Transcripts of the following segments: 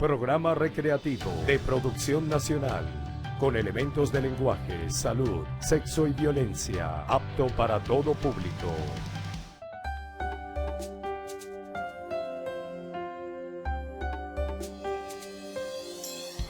Programa recreativo de producción nacional, con elementos de lenguaje, salud, sexo y violencia, apto para todo público.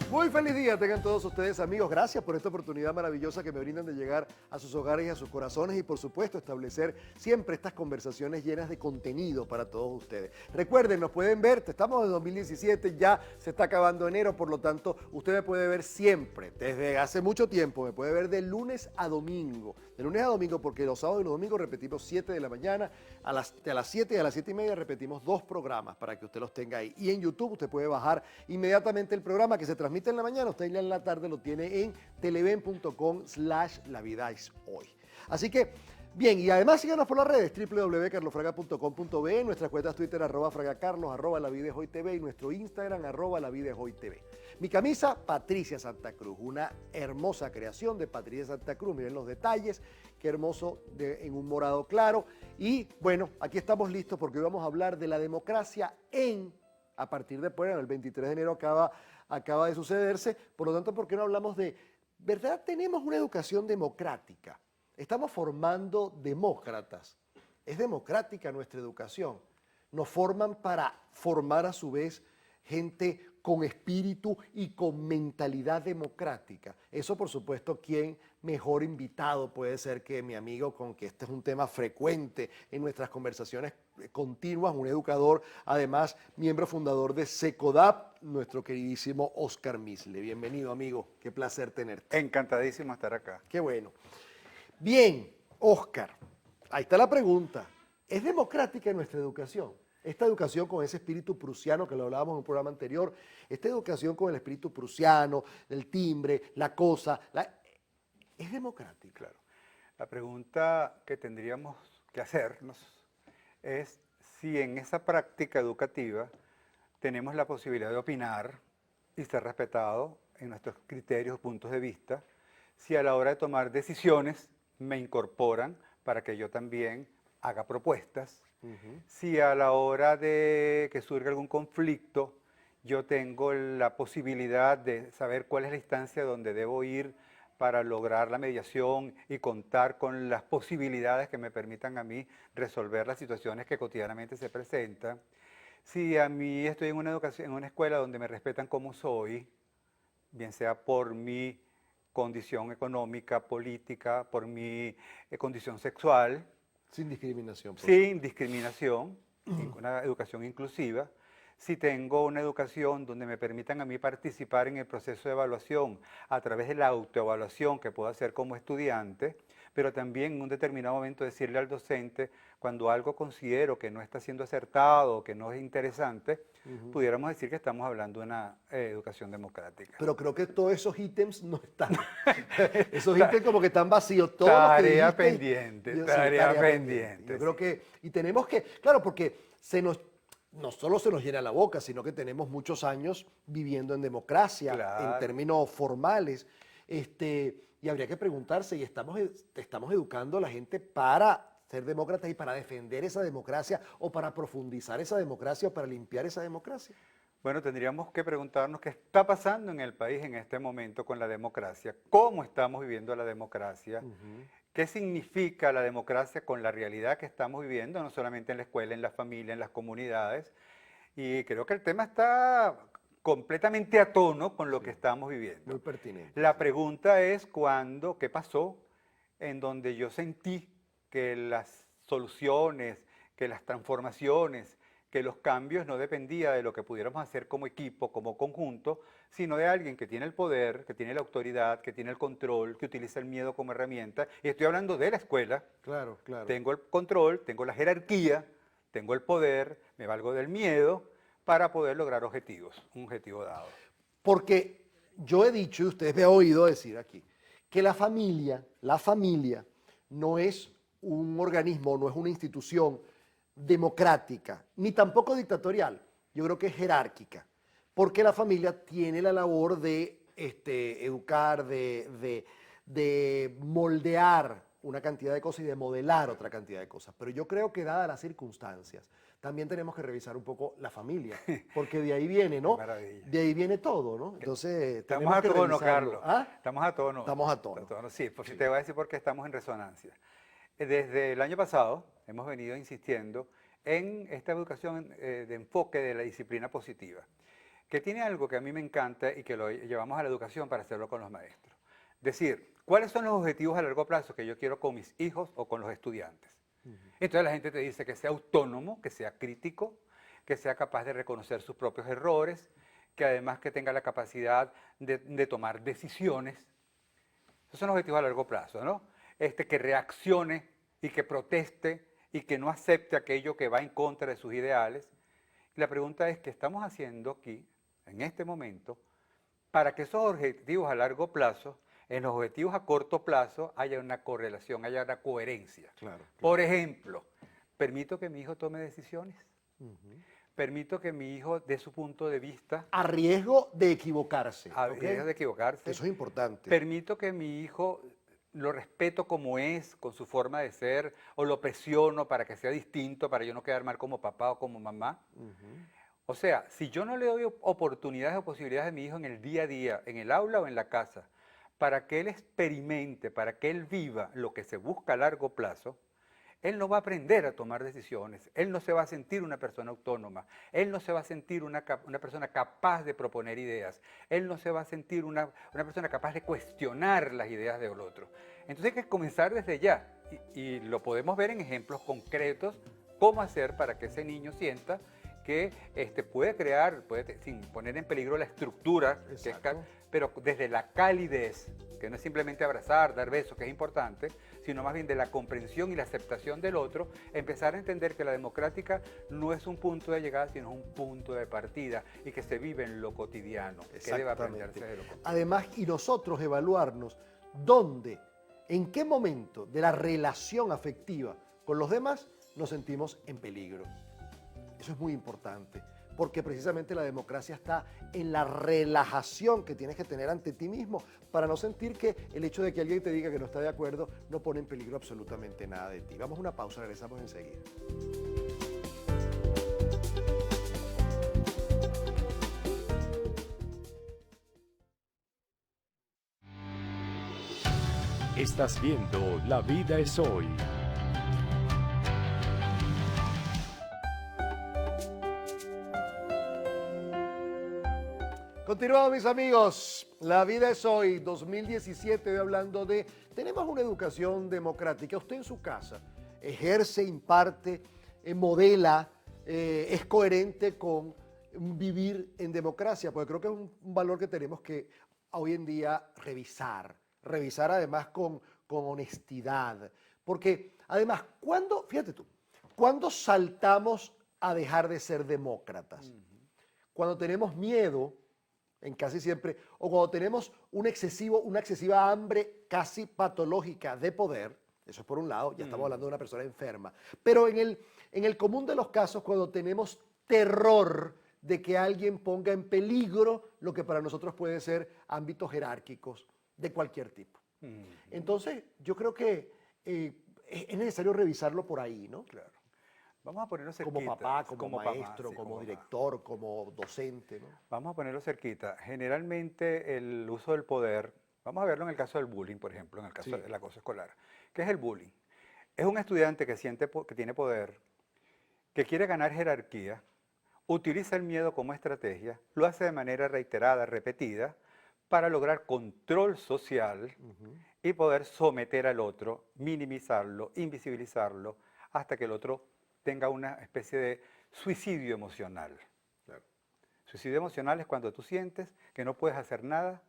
Muy feliz día tengan todos ustedes, amigos. Gracias por esta oportunidad maravillosa que me brindan de llegar a sus hogares y a sus corazones y, por supuesto, establecer siempre estas conversaciones llenas de contenido para todos ustedes. Recuerden, nos pueden ver, estamos en 2017, ya se está acabando enero, por lo tanto, usted me puede ver siempre, desde hace mucho tiempo, me puede ver de lunes a domingo. De lunes a domingo, porque los sábados y los domingos repetimos 7 de la mañana, a las 7 y a las 7 y media repetimos 2 programas para que usted los tenga ahí. Y en YouTube usted puede bajar inmediatamente el programa que se transmite en la mañana, usted ya en la tarde lo tiene en televen.com/La Vida Es Hoy. Así que, bien, y además síganos por las redes, www.carlosfraga.com.be, nuestras cuentas Twitter, @fragacarlos, @lavidaeshoytv y nuestro Instagram, @lavidaeshoytv. Mi camisa, Patricia Santa Cruz, una hermosa creación de Patricia Santa Cruz, miren los detalles, qué hermoso, en un morado claro. Y bueno, aquí estamos listos porque hoy vamos a hablar de la democracia a partir de, bueno, el 23 de enero acaba de sucederse, por lo tanto, ¿por qué no hablamos de, verdad, tenemos una educación democrática? Estamos formando demócratas. Es democrática nuestra educación. Nos forman para formar a su vez gente con espíritu y con mentalidad democrática. Eso, por supuesto, ¿quién mejor invitado puede ser que mi amigo, con que este es un tema frecuente en nuestras conversaciones continuas, un educador, además miembro fundador de SECODAP, nuestro queridísimo Oscar Misle. Bienvenido, amigo, qué placer tenerte. Encantadísimo estar acá. Qué bueno. Bien, Oscar, ahí está la pregunta. ¿Es democrática nuestra educación? Esta educación con ese espíritu prusiano que lo hablábamos en un programa anterior, esta educación con el espíritu prusiano, el timbre, la cosa, ¿es democrática? Claro. La pregunta que tendríamos que hacernos es si en esa práctica educativa tenemos la posibilidad de opinar y ser respetados en nuestros criterios, puntos de vista, si a la hora de tomar decisiones me incorporan para que yo también haga propuestas, si a la hora de que surja algún conflicto yo tengo la posibilidad de saber cuál es la instancia donde debo ir para lograr la mediación y contar con las posibilidades que me permitan a mí resolver las situaciones que cotidianamente se presentan. Si a mí estoy en una educación, en una escuela donde me respetan como soy, bien sea por mi condición económica, política, por mi condición sexual, Sin discriminación, por sin discriminación, una educación inclusiva. Si tengo una educación donde me permitan a mí participar en el proceso de evaluación a través de la autoevaluación que puedo hacer como estudiante, pero también en un determinado momento decirle al docente cuando algo considero que no está siendo acertado, que no es interesante, pudiéramos decir que estamos hablando de una educación democrática. Pero creo que todos esos ítems no están. Esos ítems como que están vacíos. Todos Tarea los que dijiste, pendiente, sí, tarea pendiente. Yo creo que, y tenemos que, claro, porque no solo se nos llena la boca, sino que tenemos muchos años viviendo en democracia, Claro. en términos formales, y habría que preguntarse, ¿y estamos educando a la gente para ser demócratas y para defender esa democracia o para profundizar esa democracia o para limpiar esa democracia? Bueno, tendríamos que preguntarnos qué está pasando en el país en este momento con la democracia, cómo estamos viviendo la democracia, qué significa la democracia con la realidad que estamos viviendo, no solamente en la escuela, en la familia, en las comunidades. Y creo que el tema está completamente a tono con lo que estamos viviendo. Muy pertinente. La pregunta es qué pasó en donde yo sentí que las soluciones, que las transformaciones, que los cambios no dependía de lo que pudiéramos hacer como equipo, como conjunto, sino de alguien que tiene el poder, que tiene la autoridad, que tiene el control, que utiliza el miedo como herramienta. Y estoy hablando de la escuela. Claro, claro. Tengo el control, tengo la jerarquía, tengo el poder, me valgo del miedo para poder lograr objetivos, un objetivo dado. Porque yo he dicho, y ustedes me han oído decir aquí, que la familia no es un organismo, no es una institución democrática, ni tampoco dictatorial. Yo creo que es jerárquica, porque la familia tiene la labor de educar, de moldear una cantidad de cosas y de modelar otra cantidad de cosas. Pero yo creo que dadas las circunstancias, también tenemos que revisar un poco la familia, porque de ahí viene, ¿no? Maravilla. De ahí viene todo, ¿no? Entonces, Estamos tenemos a que tono, revisarlo. Carlos. ¿Ah? Estamos a tono. Estamos a tono. Sí, pues te voy a decir por qué estamos en resonancia. Desde el año pasado hemos venido insistiendo en esta educación de enfoque de la disciplina positiva, que tiene algo que a mí me encanta y que lo llevamos a la educación para hacerlo con los maestros. Decir, ¿cuáles son los objetivos a largo plazo que yo quiero con mis hijos o con los estudiantes? Entonces la gente te dice que sea autónomo, que sea crítico, que sea capaz de reconocer sus propios errores, que además que tenga la capacidad de tomar decisiones. Esos son los objetivos a largo plazo, ¿no? Que reaccione y que proteste y que no acepte aquello que va en contra de sus ideales. Y la pregunta es, ¿qué estamos haciendo aquí, en este momento, para que esos objetivos a largo plazo, en los objetivos a corto plazo, haya una correlación, haya una coherencia? Claro. Por ejemplo, ¿permito que mi hijo tome decisiones? ¿Permito que mi hijo dé su punto de vista? A riesgo de equivocarse. A ¿ok? riesgo de equivocarse. Eso es importante. ¿Permito que mi hijo lo respeto como es, con su forma de ser, o lo presiono para que sea distinto, para yo no quedar mal como papá o como mamá? O sea, si yo no le doy oportunidades o posibilidades a mi hijo en el día a día, en el aula o en la casa, para que él experimente, para que él viva lo que se busca a largo plazo, él no va a aprender a tomar decisiones, él no se va a sentir una persona autónoma, él no se va a sentir una persona capaz de proponer ideas, él no se va a sentir una persona capaz de cuestionar las ideas del otro. Entonces hay que comenzar desde ya y lo podemos ver en ejemplos concretos, cómo hacer para que ese niño sienta que puede crear, sin poner en peligro la estructura, pero desde la calidez, que no es simplemente abrazar, dar besos, que es importante, sino más bien de la comprensión y la aceptación del otro, empezar a entender que la democrática no es un punto de llegada, sino un punto de partida y que se vive en lo cotidiano, que debe aprenderse de lo cotidiano. Además, y nosotros evaluarnos dónde, en qué momento de la relación afectiva con los demás nos sentimos en peligro. Eso es muy importante, porque precisamente la democracia está en la relajación que tienes que tener ante ti mismo para no sentir que el hecho de que alguien te diga que no está de acuerdo no pone en peligro absolutamente nada de ti. Vamos a una pausa, regresamos enseguida. Estás viendo La Vida es Hoy. Continuamos, mis amigos. La vida es hoy, 2017, hoy hablando de, tenemos una educación democrática. Usted en su casa ejerce, imparte, modela, es coherente con vivir en democracia, porque creo que es un valor que tenemos que hoy en día revisar además con honestidad. Porque además, fíjate tú, ¿cuándo saltamos a dejar de ser demócratas? Cuando tenemos miedo, en casi siempre, o cuando tenemos una excesiva hambre casi patológica de poder, eso es por un lado, ya estamos hablando de una persona enferma, pero en el común de los casos, cuando tenemos terror de que alguien ponga en peligro lo que para nosotros puede ser ámbitos jerárquicos de cualquier tipo. Entonces, yo creo que es necesario revisarlo por ahí, ¿no? Claro. Vamos a ponerlo cerquita. Como papá, como maestro, sí, como papá. director, como docente, ¿no? Vamos a ponerlo cerquita. Generalmente el uso del poder, vamos a verlo en el caso del bullying, por ejemplo, en el caso del acoso escolar. ¿Qué es el bullying? Es un estudiante que siente que tiene poder, que quiere ganar jerarquía, utiliza el miedo como estrategia, lo hace de manera reiterada, repetida, para lograr control social y poder someter al otro, minimizarlo, invisibilizarlo, hasta que el otro tenga una especie de suicidio emocional. Claro. Suicidio emocional es cuando tú sientes que no puedes hacer nada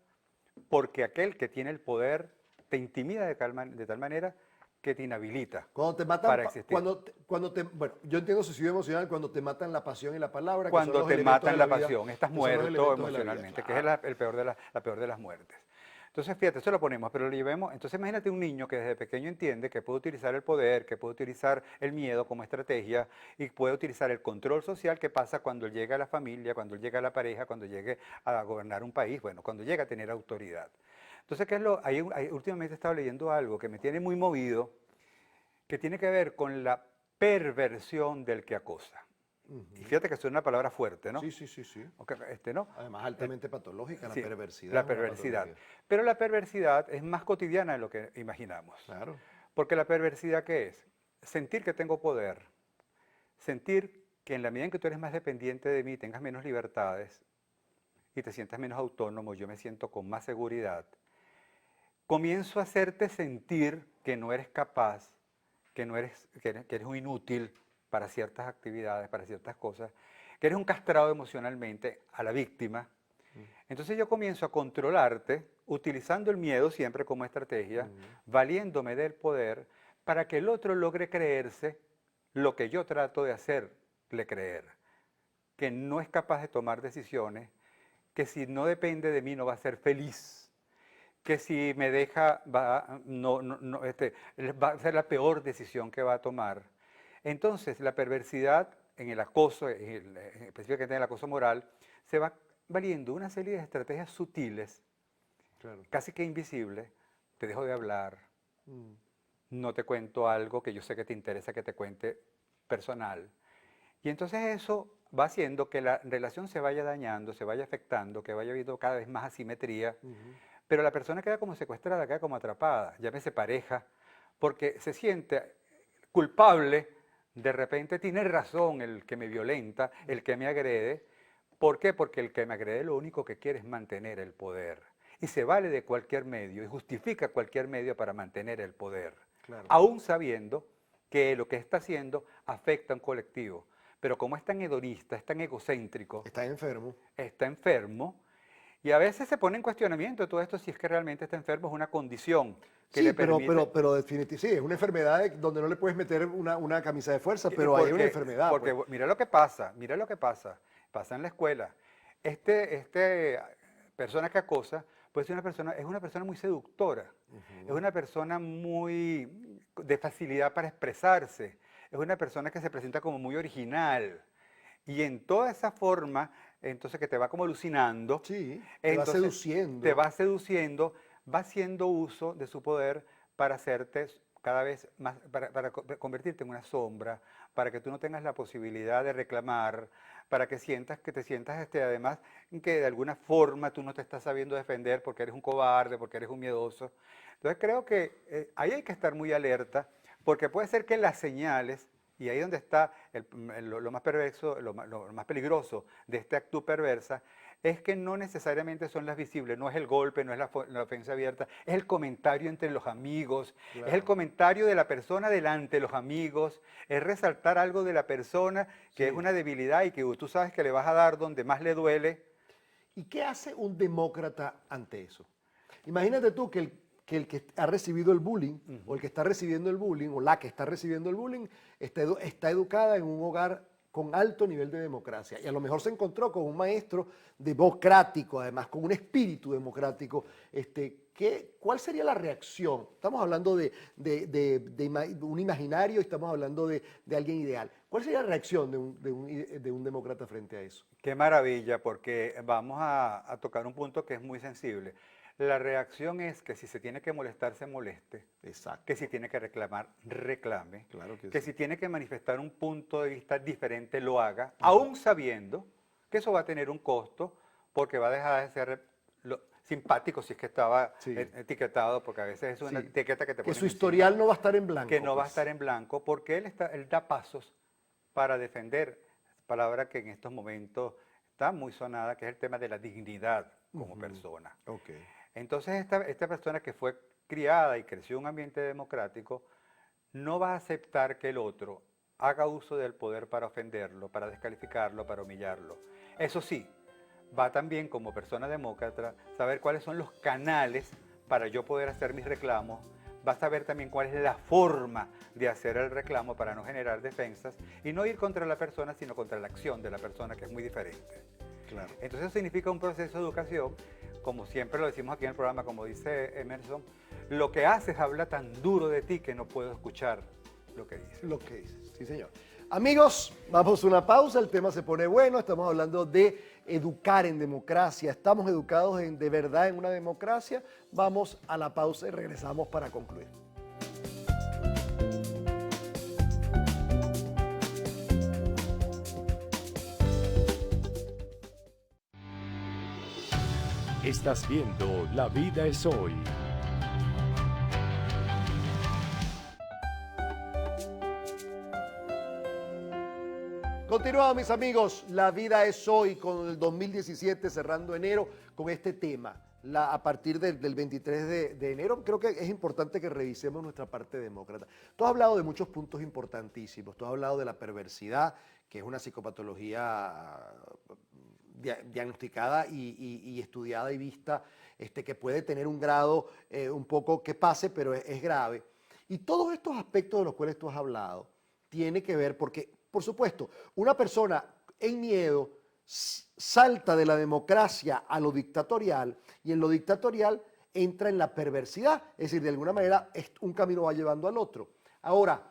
porque aquel que tiene el poder te intimida de tal manera que te inhabilita Cuando te matan, para existir. bueno, yo entiendo suicidio emocional cuando te matan la pasión y la palabra. Cuando te matan la pasión, estás que son los muerto elementos de la vida, emocionalmente, claro. que es la peor de las muertes. Entonces, fíjate, eso lo ponemos, pero lo llevemos. Entonces, imagínate un niño que desde pequeño entiende que puede utilizar el poder, que puede utilizar el miedo como estrategia y puede utilizar el control social que pasa cuando él llega a la familia, cuando él llega a la pareja, cuando llegue a gobernar un país, bueno, cuando llega a tener autoridad. Entonces, últimamente he estado leyendo algo que me tiene muy movido, que tiene que ver con la perversión del que acosa. Y fíjate que es una palabra fuerte, ¿no? Sí, sí, sí, sí. ¿No? Además, altamente patológica, la Sí, perversidad. la es una perversidad. patología. Pero la perversidad es más cotidiana de lo que imaginamos. Claro. Porque la perversidad, ¿qué es? Sentir que tengo poder, sentir que en la medida en que tú eres más dependiente de mí, tengas menos libertades y te sientas menos autónomo, yo me siento con más seguridad, comienzo a hacerte sentir que no eres capaz, que eres un inútil para ciertas actividades, para ciertas cosas, que eres un castrado emocionalmente a la víctima. Entonces yo comienzo a controlarte utilizando el miedo siempre como estrategia, valiéndome del poder para que el otro logre creerse lo que yo trato de hacerle creer, que no es capaz de tomar decisiones, que si no depende de mí no va a ser feliz, que si me deja va a ser la peor decisión que va a tomar. Entonces la perversidad en el acoso, específicamente en el acoso moral, se va valiendo una serie de estrategias sutiles, Claro. casi que invisibles. Te dejo de hablar, no te cuento algo que yo sé que te interesa que te cuente personal. Y entonces eso va haciendo que la relación se vaya dañando, se vaya afectando, que vaya habiendo cada vez más asimetría, pero la persona queda como secuestrada, queda como atrapada, llámese pareja, porque se siente culpable, de repente tiene razón el que me violenta, el que me agrede. ¿Por qué? Porque el que me agrede lo único que quiere es mantener el poder. Y se vale de cualquier medio y justifica cualquier medio para mantener el poder. Claro. Aún sabiendo que lo que está haciendo afecta a un colectivo. Pero como es tan hedonista, es tan egocéntrico, Está enfermo. está enfermo, y a veces se pone en cuestionamiento todo esto si es que realmente está enfermo, es una condición que Sí, le permite... pero definitivamente, sí, es una enfermedad donde no le puedes meter una camisa de fuerza, pero hay una enfermedad. Porque Pues. mira lo que pasa en la escuela. Persona que acosa, pues es una persona muy seductora, es una persona muy de facilidad para expresarse, es una persona que se presenta como muy original. Y en toda esa forma, entonces que te va como alucinando, Sí, te va entonces, seduciendo. te va seduciendo, va haciendo uso de su poder para hacerte cada vez más, para convertirte en una sombra, para que tú no tengas la posibilidad de reclamar, para que te sientas además que de alguna forma tú no te estás sabiendo defender porque eres un cobarde, porque eres un miedoso. Entonces creo que ahí hay que estar muy alerta, porque puede ser que las señales, y ahí donde está lo más perverso, lo más peligroso de esta actitud perversa, es que no necesariamente son las visibles, no es el golpe, no es la ofensa abierta, es el comentario entre los amigos, Claro. es el comentario de la persona delante de los amigos, es resaltar algo de la persona que es una debilidad y que tú sabes que le vas a dar donde más le duele. ¿Y qué hace un demócrata ante eso? Imagínate tú que el que ha recibido el bullying, o el que está recibiendo el bullying, o la que está recibiendo el bullying, está educada en un hogar con alto nivel de democracia. Y a lo mejor se encontró con un maestro democrático, además, con un espíritu democrático. ¿Cuál sería la reacción? Estamos hablando de un imaginario, estamos hablando de alguien ideal. ¿Cuál sería la reacción de un demócrata frente a eso? Qué maravilla, porque vamos a tocar un punto que es muy sensible. La reacción es que si se tiene que molestar, se moleste. Exacto. Que si tiene que reclamar, reclame. Claro que que sí. si tiene que manifestar un punto de vista diferente, lo haga, aún sabiendo que eso va a tener un costo, porque va a dejar de ser simpático si es que estaba Sí. etiquetado, porque a veces es una Sí. etiqueta que te Que ponen su encima, historial no va a estar en blanco. que no va a pues. estar en blanco, porque él da pasos para defender, palabra que en estos momentos está muy sonada, que es el tema de la dignidad como persona. Ok. Entonces esta persona que fue criada y creció en un ambiente democrático no va a aceptar que el otro haga uso del poder para ofenderlo, para descalificarlo, para humillarlo. Eso sí, va también como persona demócrata saber cuáles son los canales para yo poder hacer mis reclamos, va a saber también cuál es la forma de hacer el reclamo para no generar defensas y no ir contra la persona, sino contra la acción de la persona, que es muy diferente. Claro. Entonces eso significa un proceso de educación como siempre lo decimos aquí en el programa, como dice Emerson, lo que haces habla tan duro de ti que no puedo escuchar lo que dices. Lo que dices, sí señor. Amigos, vamos a una pausa, el tema se pone bueno, estamos hablando de educar en democracia, estamos educados de verdad en una democracia, vamos a la pausa y regresamos para concluir. Estás viendo La Vida es Hoy. Continuamos, mis amigos, La Vida es Hoy con el 2017 cerrando enero con este tema. A partir del 23 de enero, creo que es importante que revisemos nuestra parte demócrata. Tú has hablado de muchos puntos importantísimos. Tú has hablado de la perversidad, que es una psicopatología diagnosticada y estudiada y vista, que puede tener un grado un poco que pase, pero es grave. Y todos estos aspectos de los cuales tú has hablado tiene que ver porque, por supuesto, una persona en miedo salta de la democracia a lo dictatorial y en lo dictatorial entra en la perversidad, es decir, de alguna manera un camino va llevando al otro. Ahora,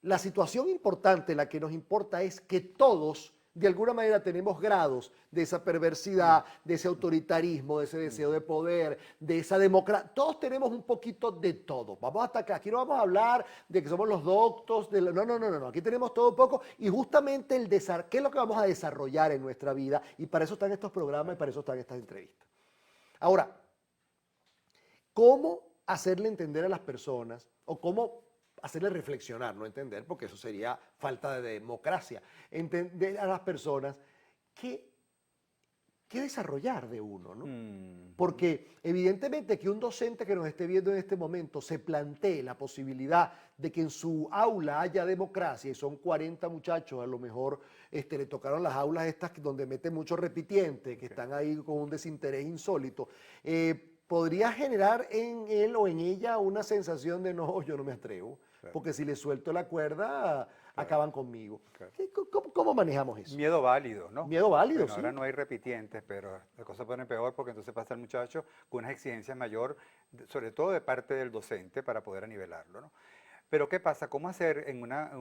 la situación importante, la que nos importa es que todos de alguna manera tenemos grados de esa perversidad, de ese autoritarismo, de ese deseo de poder, de esa democracia. Todos tenemos un poquito de todo. Vamos hasta acá. Aquí no vamos a hablar de que somos los doctos. No. Aquí tenemos todo un poco. Y justamente ¿qué es lo que vamos a desarrollar en nuestra vida? Y para eso están estos programas y para eso están estas entrevistas. Ahora, ¿cómo hacerle entender a las personas o cómo hacerle reflexionar, no entender, porque eso sería falta de democracia, entender a las personas qué desarrollar de uno, ¿no? Porque evidentemente que un docente que nos esté viendo en este momento se plantee la posibilidad de que en su aula haya democracia, y son 40 muchachos, a lo mejor le tocaron las aulas estas donde meten muchos repitientes, que están ahí con un desinterés insólito, podría generar en él o en ella una sensación de no, yo no me atrevo. Claro. Porque si les suelto la cuerda, claro, acaban conmigo. Claro. ¿Cómo manejamos eso? Miedo válido, ¿no? Miedo válido, bueno, sí. Ahora no hay repitientes, pero la cosa pone peor porque entonces pasa el muchacho con unas exigencias mayor, sobre todo de parte del docente, para poder anivelarlo, ¿no? Pero ¿qué pasa? ¿Cómo hacer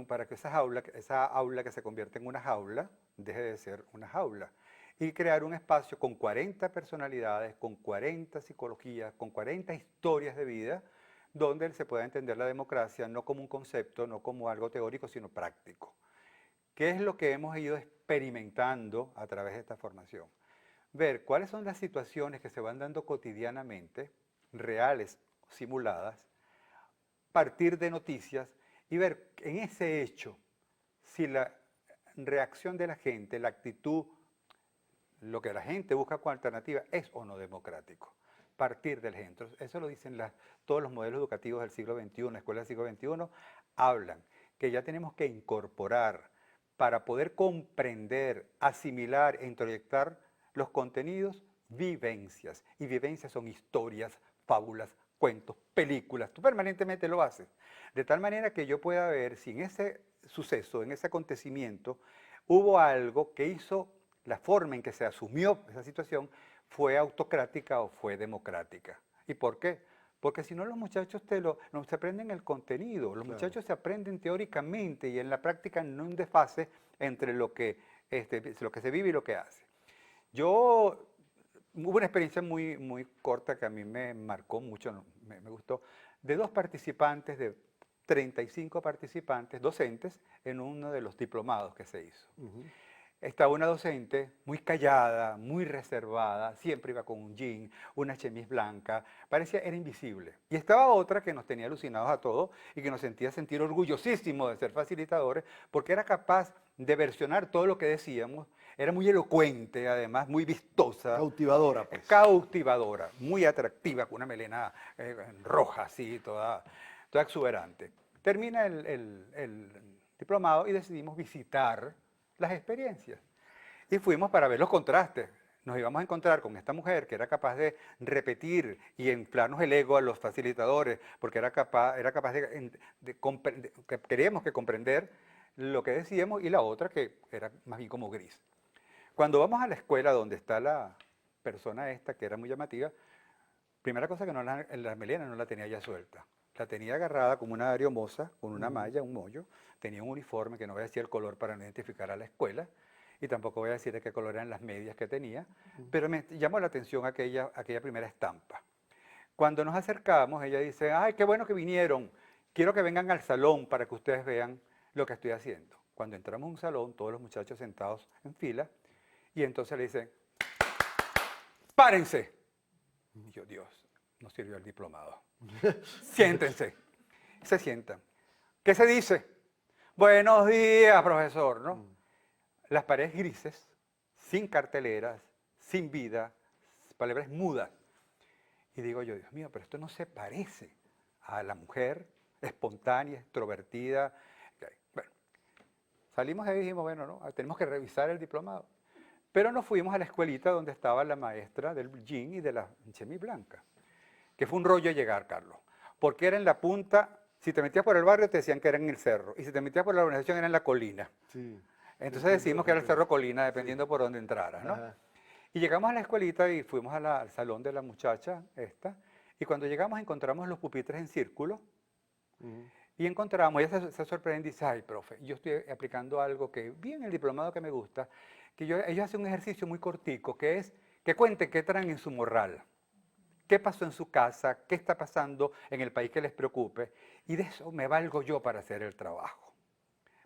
para que esa aula que se convierte en una jaula, deje de ser una jaula? Y crear un espacio con 40 personalidades, con 40 psicologías, con 40 historias de vida, donde se pueda entender la democracia no como un concepto, no como algo teórico, sino práctico. ¿Qué es lo que hemos ido experimentando a través de esta formación? Ver cuáles son las situaciones que se van dando cotidianamente, reales, simuladas, partir de noticias y ver en ese hecho si la reacción de la gente, la actitud, lo que la gente busca como alternativa es o no democrático. Partir del ejemplo. Eso lo dicen todos los modelos educativos del siglo XXI, escuelas del siglo XXI, hablan que ya tenemos que incorporar para poder comprender, asimilar e introyectar los contenidos, vivencias. Y vivencias son historias, fábulas, cuentos, películas. Tú permanentemente lo haces. De tal manera que yo pueda ver si en ese suceso, en ese acontecimiento, hubo algo que hizo la forma en que se asumió esa situación fue autocrática o fue democrática. ¿Y por qué? Porque si no los muchachos no se aprenden el contenido, los muchachos se aprenden teóricamente y en la práctica no hay un desfase entre lo que se vive y lo que hace. Hubo una experiencia muy corta que a mí me marcó mucho, me gustó, de 2 participantes, de 35 participantes, docentes, en uno de los diplomados que se hizo. Estaba una docente muy callada, muy reservada, siempre iba con un jean, una chemise blanca, era invisible. Y estaba otra que nos tenía alucinados a todos y que nos hacía sentir orgullosísimos de ser facilitadores porque era capaz de versionar todo lo que decíamos, era muy elocuente, además muy vistosa. Cautivadora, pues. Cautivadora, muy atractiva, con una melena roja así, toda exuberante. Termina el diplomado y decidimos visitar las experiencias. Y fuimos para ver los contrastes. Nos íbamos a encontrar con esta mujer que era capaz de repetir y inflarnos el ego a los facilitadores, porque era capaz que queríamos que comprender lo que decíamos, y la otra que era más bien como gris. Cuando vamos a la escuela donde está la persona esta, que era muy llamativa, primera cosa que la melena no la tenía ya suelta. La tenía agarrada como una areomosa, con una malla, un mollo. Tenía un uniforme que no voy a decir el color para no identificar a la escuela. Y tampoco voy a decir de qué color eran las medias que tenía. Pero me llamó la atención aquella primera estampa. Cuando nos acercamos, ella dice, ay, qué bueno que vinieron. Quiero que vengan al salón para que ustedes vean lo que estoy haciendo. Cuando entramos a un salón, todos los muchachos sentados en fila, y entonces le dicen, ¡párense! Y yo, Dios, no sirvió el diplomado. Siéntense. Se sientan. ¿Qué se dice? Buenos días, profesor, ¿no? Las paredes grises, sin carteleras, sin vida, palabras mudas. Y digo yo, Dios mío, pero esto no se parece a la mujer espontánea, extrovertida. Bueno, salimos de ahí y dijimos, bueno, no, tenemos que revisar el diplomado. Pero nos fuimos a la escuelita donde estaba la maestra del jean y de la chemise blanca, que fue un rollo llegar, Carlos, porque era en la punta, si te metías por el barrio te decían que era en el cerro, y si te metías por la organización era en la colina. Sí. Entonces decimos que era el Cerro Colina, dependiendo por dónde entraras, ¿no? Ajá. Y llegamos a la escuelita y fuimos al salón de la muchacha esta, y cuando llegamos encontramos los pupitres en círculo, y encontramos, ella se sorprende y dice, ay, profe, yo estoy aplicando algo que vi en el diplomado que me gusta, que ellos hacen un ejercicio muy cortico, que es que cuenten qué traen en su morral, qué pasó en su casa, qué está pasando en el país que les preocupe, y de eso me valgo yo para hacer el trabajo.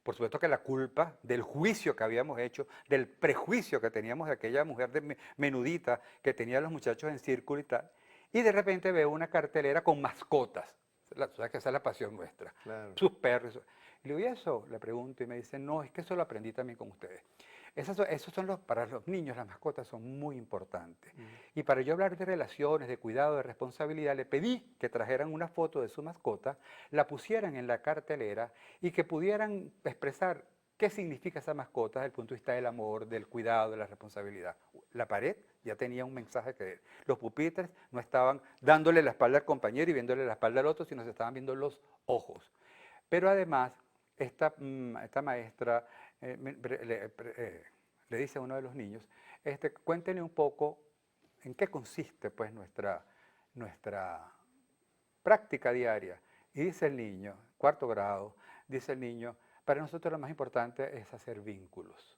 Por supuesto que la culpa del juicio que habíamos hecho, del prejuicio que teníamos de aquella mujer menudita que tenía a los muchachos en círculo y tal, y de repente veo una cartelera con mascotas. O sea, que esa es la pasión nuestra. Claro. Sus perros. Y le digo, ¿y eso? Le pregunto y me dice, no, es que eso lo aprendí también con ustedes. Para los niños las mascotas son muy importantes. Y para yo hablar de relaciones, de cuidado, de responsabilidad, le pedí que trajeran una foto de su mascota, la pusieran en la cartelera y que pudieran expresar qué significa esa mascota desde el punto de vista del amor, del cuidado, de la responsabilidad. La pared ya tenía un mensaje que los pupitres no estaban dándole la espalda al compañero y viéndole la espalda al otro, sino se estaban viendo los ojos. Pero además, esta maestra le dice a uno de los niños, cuéntenle un poco en qué consiste pues nuestra práctica diaria. Y dice el niño, cuarto grado, dice el niño, para nosotros lo más importante es hacer vínculos.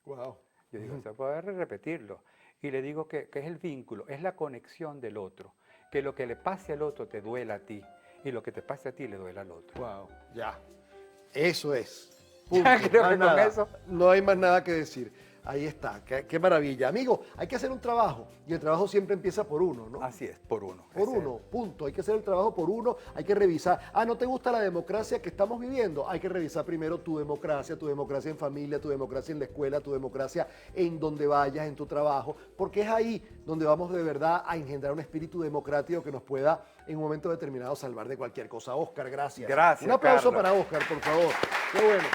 Wow. Yo digo, se puede repetirlo. Y le digo que es el vínculo, es la conexión del otro. Que lo que le pase al otro te duela a ti y lo que te pase a ti le duela al otro. Wow, ya. Eso es. Punto. Creo que con eso no hay más nada que decir. Ahí está, qué maravilla. Amigo, hay que hacer un trabajo y el trabajo siempre empieza por uno, ¿no? Así es, por uno. Por uno, punto. Hay que hacer el trabajo por uno, hay que revisar. Ah, ¿no te gusta la democracia que estamos viviendo? Hay que revisar primero tu democracia en familia, tu democracia en la escuela, tu democracia en donde vayas, en tu trabajo, porque es ahí donde vamos de verdad a engendrar un espíritu democrático que nos pueda en un momento determinado salvar de cualquier cosa. Oscar, gracias. Gracias, un aplauso Carlos. para Oscar, por favor. Qué bueno.